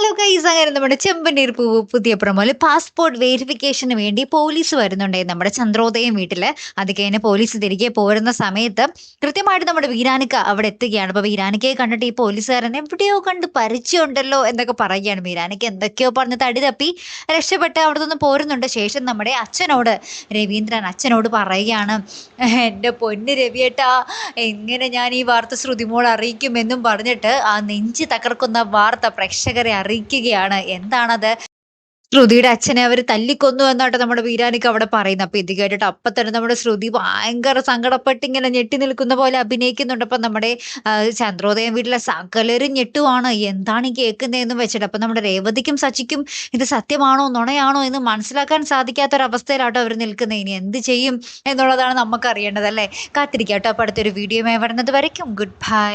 Hello guys, അങ്ങനെ നമ്മുടെ ചെമ്പനീർ പൂവ് പുതിയ പ്രൊമോയില് പാസ്പോർട്ട് വെരിഫിക്കേഷന് വേണ്ടി പോലീസ് വരുന്നുണ്ടേ നമ്മുടെ ചന്ദ്രോദയം വീട്ടില്. അത് കഴിഞ്ഞ് പോലീസ് തിരികെ പോരുന്ന സമയത്ത് കൃത്യമായിട്ട് നമ്മുടെ വീരാനിക്ക അവിടെ എത്തുകയാണ്. അപ്പൊ വീരാനിക്കയെ കണ്ടിട്ട് ഈ പോലീസുകാരൻ എവിടെയോ കണ്ട് പരിചയമുണ്ടല്ലോ എന്നൊക്കെ പറയുകയാണ്. വീരാനിക്ക എന്തൊക്കെയോ പറഞ്ഞ് തടി തപ്പി രക്ഷപ്പെട്ട് അവിടെ നിന്ന് പോരുന്നുണ്ട്. ശേഷം നമ്മുടെ രവീന്ദ്രൻ അച്ഛനോട് പറയുകയാണ്, എൻ്റെ പൊന്ന് രവിയേട്ടാ, എങ്ങനെ ഞാൻ ഈ വാർത്ത ശ്രുതിമോൾ അറിയിക്കുമെന്നും പറഞ്ഞിട്ട് ആ നെഞ്ചി തകർക്കുന്ന വാർത്ത പ്രേക്ഷകരെ അറിയിക്കുകയാണ്. എന്താണത്? ശ്രുതിയുടെ അച്ഛനെ അവർ തല്ലിക്കൊന്നു എന്നാട്ടോ നമ്മുടെ വീരാനിക്ക് അവിടെ പറയുന്നത്. അപ്പൊ ഇത് കേട്ടിട്ട് അപ്പൊ തന്നെ നമ്മുടെ ശ്രുതി ഭയങ്കര സങ്കടപ്പെട്ട് ഇങ്ങനെ ഞെട്ടി നിൽക്കുന്ന പോലെ അഭിനയിക്കുന്നുണ്ട്. അപ്പൊ നമ്മുടെ ചന്ദ്രോദയം വീട്ടിലെ സകലരും ഞെട്ടുവാണ്, എന്താണ് ഈ കേൾക്കുന്നതെന്ന് വെച്ചിട്ട്. അപ്പൊ നമ്മുടെ രേവതിക്കും സച്ചിക്കും ഇത് സത്യമാണോ നുണയാണോ എന്ന് മനസ്സിലാക്കാൻ സാധിക്കാത്തൊരവസ്ഥയിലാട്ടോ അവർ നിൽക്കുന്നത്. ഇനി എന്ത് ചെയ്യും എന്നുള്ളതാണ് നമുക്ക് അറിയേണ്ടത്, അല്ലേ? കാത്തിരിക്കാട്ടോ. അപ്പൊ അടുത്തൊരു വീഡിയോയുമായി വരുന്നത് വരയ്ക്കും ഗുഡ് ബൈ.